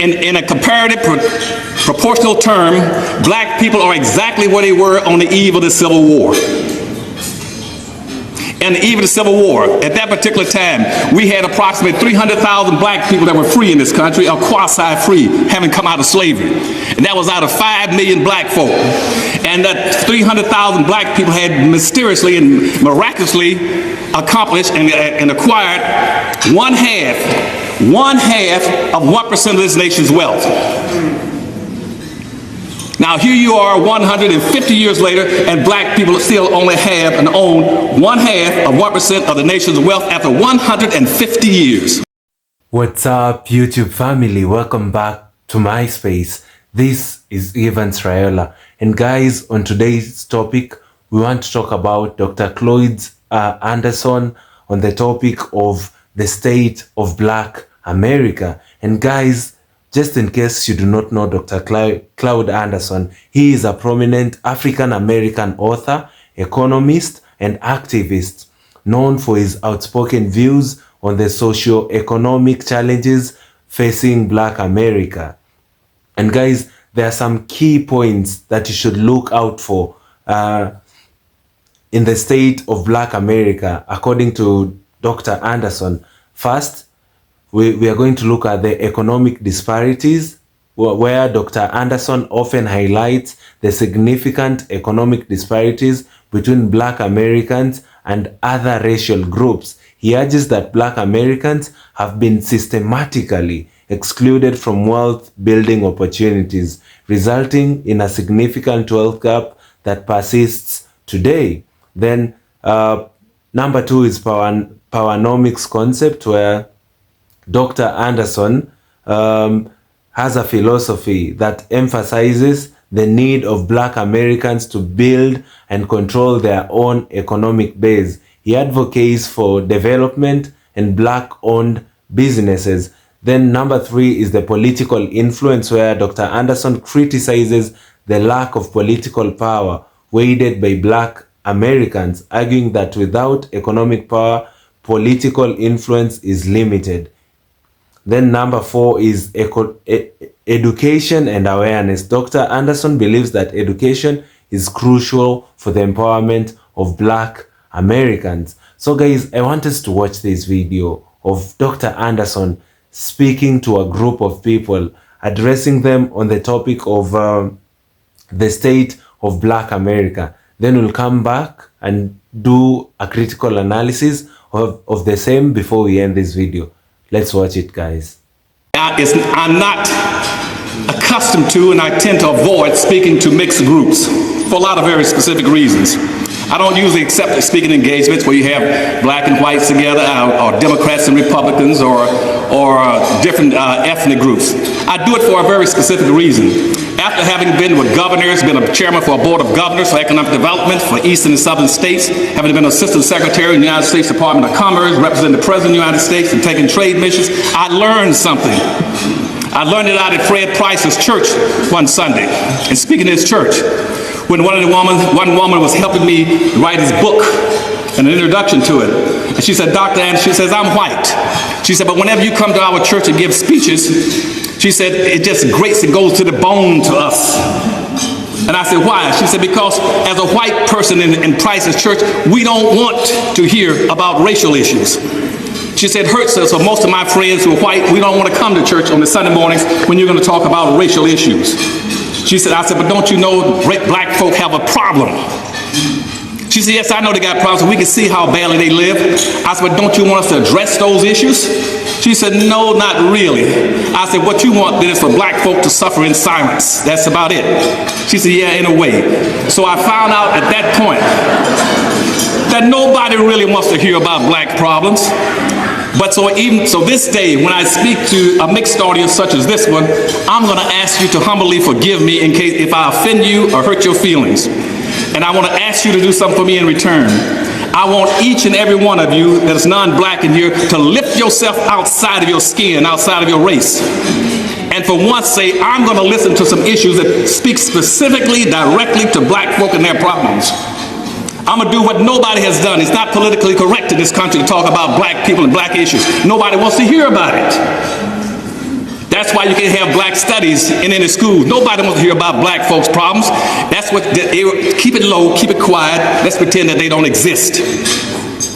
in a comparative proportional term, black people are exactly where they were on the eve of the Civil War. And the eve of the Civil War, at that particular time, we had approximately 300,000 black people that were free in this country, or quasi-free, having come out of slavery. And that was out of 5 million black folk. And that 300,000 black people had mysteriously and miraculously accomplished and acquired one half of 1% of this nation's wealth. Now here you are 150 years later, and black people still only have and own 1/2 of 1% of the nation's wealth after 150 years. What's up, YouTube family? Welcome back to my space. This is Evans Raiola. And guys, on today's topic, we want to talk about Dr. Cloyd Anderson on the topic of the state of Black America. And guys, just in case you do not know Dr. Cloyd Anderson, he is a prominent African-American author, economist, and activist, known for his outspoken views on the socio-economic challenges facing Black America. And guys, there are some key points that you should look out for in the state of Black America, according to Dr. Anderson. First, we are going to look at the economic disparities, where Dr. Anderson often highlights the significant economic disparities between Black Americans and other racial groups. He urges that Black Americans have been systematically excluded from wealth-building opportunities, resulting in a significant wealth gap that persists today. Then, number two is powernomics concept, where Dr. Anderson has a philosophy that emphasizes the need of Black Americans to build and control their own economic base. He advocates for development and Black-owned businesses. Then number three is the political influence, where Dr. Anderson criticizes the lack of political power wielded by Black Americans, arguing that without economic power, political influence is limited. Then number four is education and awareness. Dr. Anderson believes that education is crucial for the empowerment of Black Americans. So guys, I want us to watch this video of Dr. Anderson speaking to a group of people, addressing them on the topic of the state of Black America. Then we'll come back and do a critical analysis of the same before we end this video. Let's watch it, guys. I'm not accustomed to, and I tend to avoid speaking to mixed groups for a lot of very specific reasons. I don't usually accept speaking engagements where you have black and whites together, or Democrats and Republicans, or different ethnic groups. I do it for a very specific reason. After having been with governors, been a chairman for a board of governors for economic development for eastern and southern states, having been assistant secretary in the United States Department of Commerce, representing the president of the United States and taking trade missions, I learned something. I learned it out at Fred Price's church one Sunday, and speaking to his church, when one woman was helping me write his book and an introduction to it. And she said, Dr. Anderson, she says, I'm white. She said, but whenever you come to our church and give speeches, she said, it just grates and goes to the bone to us. And I said, why? She said, because as a white person in Price's church, we don't want to hear about racial issues. She said, it hurts us, so most of my friends who are white, we don't want to come to church on the Sunday mornings when you're going to talk about racial issues. She said, I said, but don't you know black folk have a problem? She said, yes, I know they got problems, and we can see how badly they live. I said, but don't you want us to address those issues? She said, no, not really. I said, what you want then is for black folk to suffer in silence. That's about it. She said, yeah, in a way. So I found out at that point that nobody really wants to hear about black problems. But so this day, when I speak to a mixed audience such as this one, I'm going to ask you to humbly forgive me in case if I offend you or hurt your feelings. And I want to ask you to do something for me in return. I want each and every one of you that is non-black in here to lift yourself outside of your skin, outside of your race. And for once say, I'm going to listen to some issues that speak specifically, directly to black folk and their problems. I'm going to do what nobody has done. It's not politically correct in this country to talk about black people and black issues. Nobody wants to hear about it. That's why you can't have black studies in any schools. Nobody wants to hear about black folks' problems. That's what, keep it low, keep it quiet. Let's pretend that they don't exist.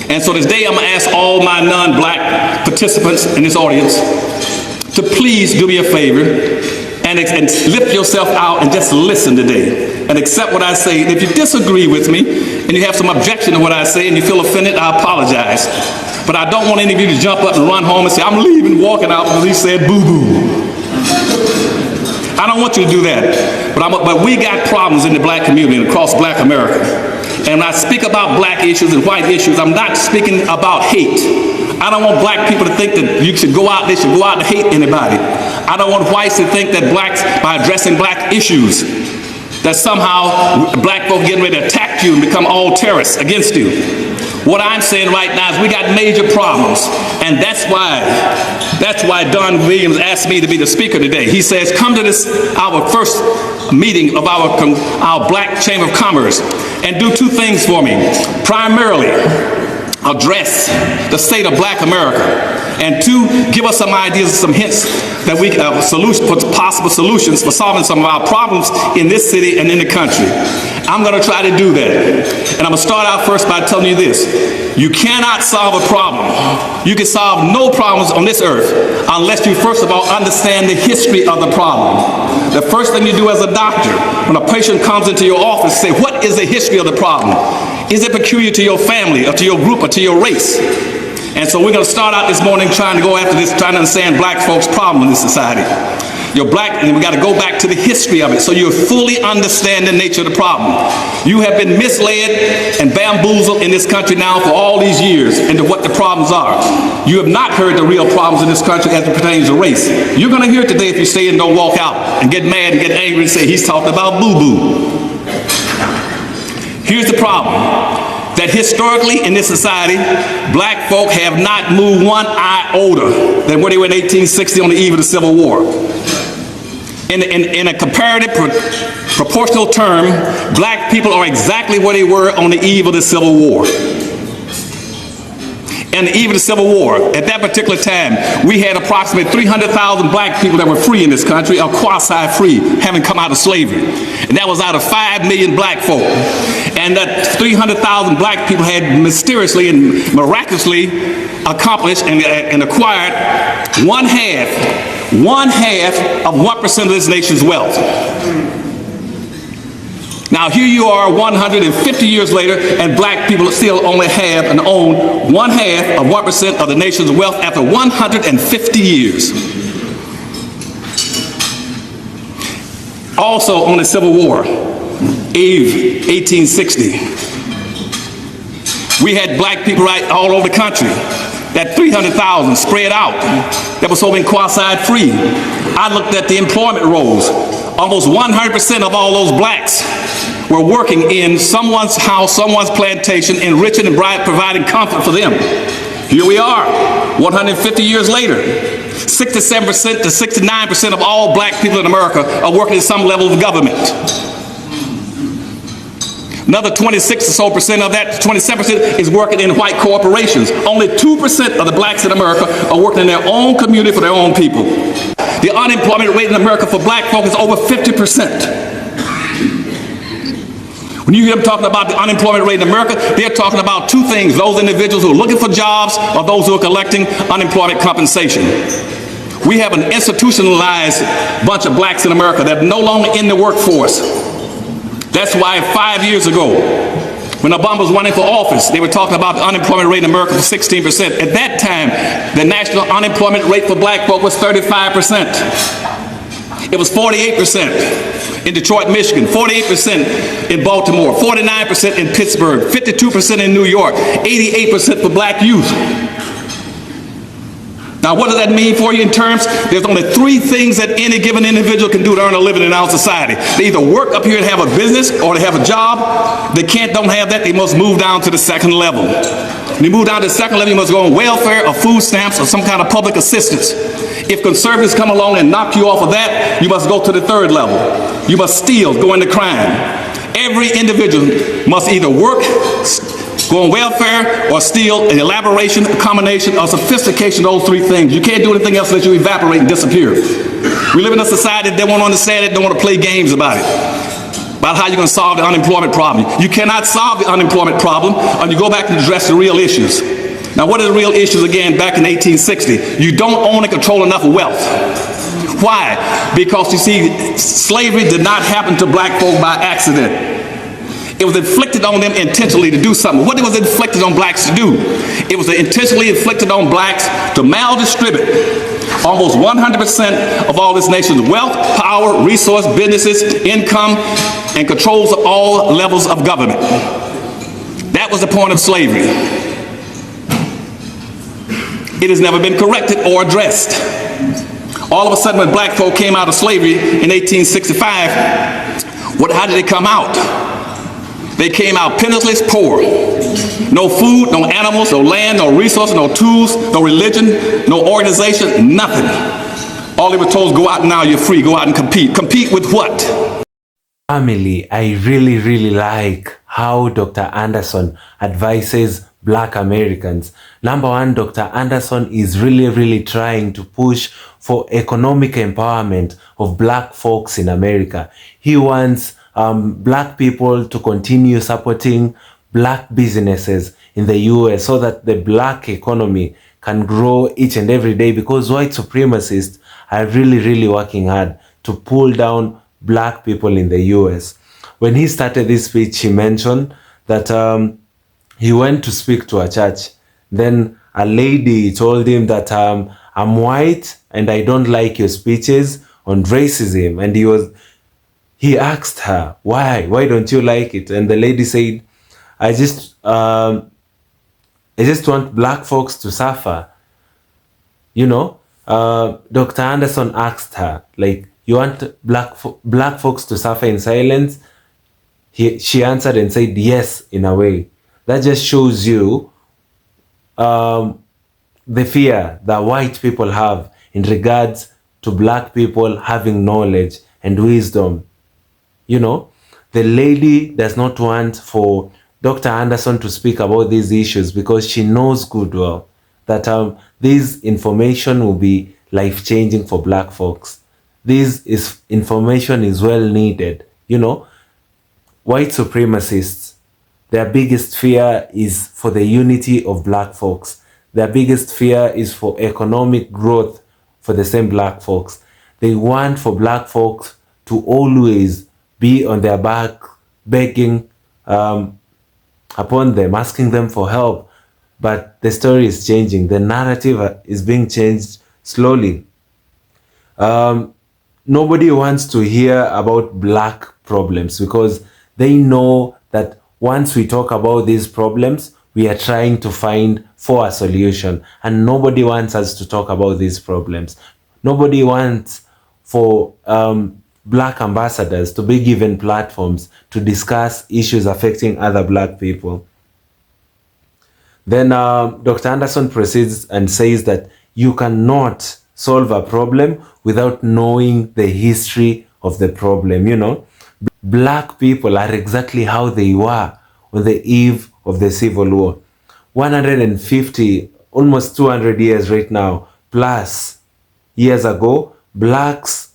And so today I'm going to ask all my non-black participants in this audience to please do me a favor and lift yourself out and just listen today and accept what I say. If you disagree with me and you have some objection to what I say and you feel offended, I apologize. But I don't want any of you to jump up and run home and say, I'm leaving, walking out because he said boo-boo. I don't want you to do that. But we got problems in the black community and across black America. And when I speak about black issues and white issues, I'm not speaking about hate. I don't want black people to think that they should go out and hate anybody. I don't want whites to think that blacks, by addressing black issues, that somehow black folk getting ready to attack you and become all terrorists against you. What I'm saying right now is we got major problems, and that's why Don Williams asked me to be the speaker today. He says, come to this, our first meeting of our Black Chamber of Commerce, and do two things for me. Primarily, address the state of black America, and two, give us some ideas and some hints that we can possible solutions for solving some of our problems in this city and in the country. I'm going to try to do that. And I'm going to start out first by telling you this. You cannot solve a problem. You can solve no problems on this earth unless you first of all understand the history of the problem. The first thing you do as a doctor, when a patient comes into your office, say, what is the history of the problem? Is it peculiar to your family or to your group or to your race? And so we're going to start out this morning trying to go after this, trying to understand black folks' problem in this society. You're black, and we got to go back to the history of it so you fully understand the nature of the problem. You have been misled and bamboozled in this country now for all these years into what the problems are. You have not heard the real problems in this country as it pertains to race. You're going to hear it today if you stay and don't walk out and get mad and get angry and say, he's talking about boo-boo. Here's the problem. That historically in this society, black folk have not moved one iota than where they were in 1860 on the eve of the Civil War. In a comparative proportional term, black people are exactly where they were on the eve of the Civil War. And the eve of the Civil War, at that particular time, we had approximately 300,000 black people that were free in this country, or quasi-free, having come out of slavery. And that was out of 5 million black folk. And that 300,000 black people had mysteriously and miraculously accomplished and acquired one half of 1% of this nation's wealth. Now here you are 150 years later, and black people still only have and own 1/2 of 1% of the nation's wealth after 150 years. Also on the Civil War, eve 1860, we had black people right all over the country. That 300,000 spread out, that was so being quasi-free. I looked at the employment rolls. Almost 100% of all those blacks were working in someone's house, someone's plantation, enriching and providing comfort for them. Here we are, 150 years later. 67% to 69% of all black people in America are working in some level of government. Another 26 or so percent of that, 27% is working in white corporations. Only 2% of the blacks in America are working in their own community for their own people. The unemployment rate in America for black folk is over 50%. When you hear them talking about the unemployment rate in America, they're talking about two things: those individuals who are looking for jobs or those who are collecting unemployment compensation. We have an institutionalized bunch of blacks in America that are no longer in the workforce. That's why 5 years ago, when Obama was running for office, they were talking about the unemployment rate in America for 16%. At that time, the national unemployment rate for black folk was 35%. It was 48% in Detroit, Michigan, 48% in Baltimore, 49% in Pittsburgh, 52% in New York, 88% for black youth. Now, what does that mean for you in terms? There's only 3 things that any given individual can do to earn a living in our society. They either work up here and have a business, or they have a job. They don't have that, they must move down to the second level. When you move down to the second level, you must go on welfare or food stamps or some kind of public assistance. If conservatives come along and knock you off of that, you must go to the third level. You must steal, go into crime. Every individual must either work, Go on welfare or steal, an elaboration, a combination, or sophistication of those three things. You can't do anything else unless you evaporate and disappear. We live in a society that don't want to understand it, don't want to play games about it, about how you're going to solve the unemployment problem. You cannot solve the unemployment problem until you go back and address the real issues. Now, what are the real issues again back in 1860? You don't own and control enough wealth. Why? Because you see, slavery did not happen to black folk by accident. It was inflicted on them intentionally to do something. What was inflicted on blacks to do? It was intentionally inflicted on blacks to maldistribute almost 100% of all this nation's wealth, power, resource, businesses, income, and controls of all levels of government. That was the point of slavery. It has never been corrected or addressed. All of a sudden, when black folk came out of slavery in 1865, how did they come out? They came out penniless, poor. No food, no animals, no land, no resources, no tools, no religion, no organization, nothing. All they were told is go out now, you're free, go out and compete. Compete with what? Family, I really like how Dr. Anderson advises Black Americans. Number one, Dr. Anderson is really trying to push for economic empowerment of Black folks in America. He wants Black people to continue supporting Black businesses in the US so that the Black economy can grow each and every day, because white supremacists are really working hard to pull down Black people in the US. When he started this speech, he mentioned that he went to speak to a church. Then a lady told him that I'm white and I don't like your speeches on racism. And he asked her, why don't you like it? And the lady said, I just want Black folks to suffer. You know, Dr. Anderson asked her, like, you want black folks to suffer in silence? She answered and said, yes, in a way. That just shows you the fear that white people have in regards to Black people having knowledge and wisdom. You know, the lady does not want for Dr. Anderson to speak about these issues because she knows good well that this information will be life-changing for Black folks. Information is well needed. You know, white supremacists, their biggest fear is for the unity of Black folks. Their biggest fear is for economic growth for the same Black folks. They want for Black folks to always be on their back, begging upon them, asking them for help. But the story is changing. The narrative is being changed slowly. Nobody wants to hear about Black problems because they know that once we talk about these problems, we are trying to find for a solution. And nobody wants us to talk about these problems. Nobody wants for Black ambassadors to be given platforms to discuss issues affecting other Black people. Then Dr. Anderson proceeds and says that you cannot solve a problem without knowing the history of the problem. You know, Black people are exactly how they were on the eve of the Civil War. 150, almost 200 years right now, plus years ago, Blacks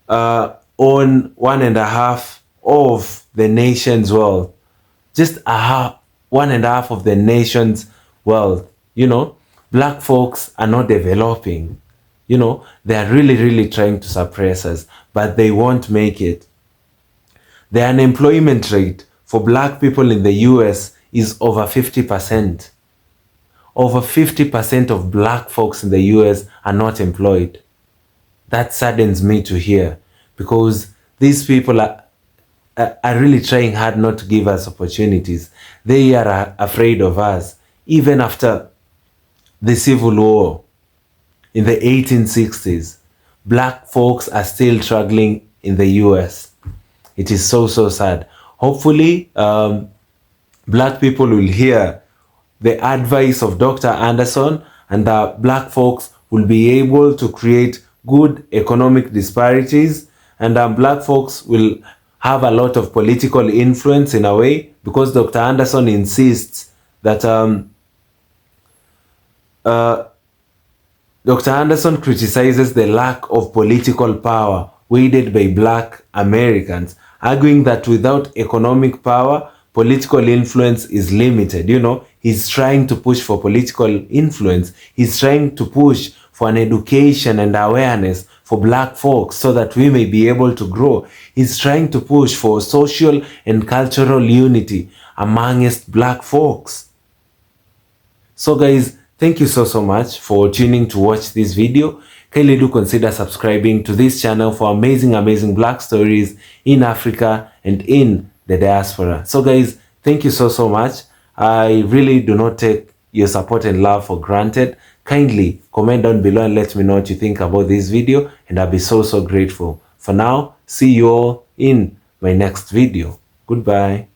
own 1.5 of the nation's wealth. Just 1.5 of the nation's wealth. You know, Black folks are not developing. You know, they are really trying to suppress us, but they won't make it. The unemployment rate for Black people in the US is over 50%. Over 50% of Black folks in the US are not employed. That saddens me to hear, because these people are really trying hard not to give us opportunities. They are afraid of us. Even after the Civil War in the 1860s, Black folks are still struggling in the US. It is so sad. Hopefully, Black people will hear the advice of Dr. Anderson, and that Black folks will be able to create good economic disparities, and Black folks will have a lot of political influence in a way, because Dr. Anderson insists that Dr. Anderson criticizes the lack of political power wielded by Black Americans, arguing that without economic power, political influence is limited. You know, he's trying to push for political influence. He's trying to push for an education and awareness for Black folks so that we may be able to grow. He's trying to push for social and cultural unity amongst Black folks. So guys, thank you so much for tuning to watch this video. Kindly do consider subscribing to this channel for amazing Black stories in Africa and in the diaspora. So guys, thank you so much. I really do not take your support and love for granted. Kindly comment down below and let me know what you think about this video, and I'll be so grateful. For now, see you all in my next video. Goodbye.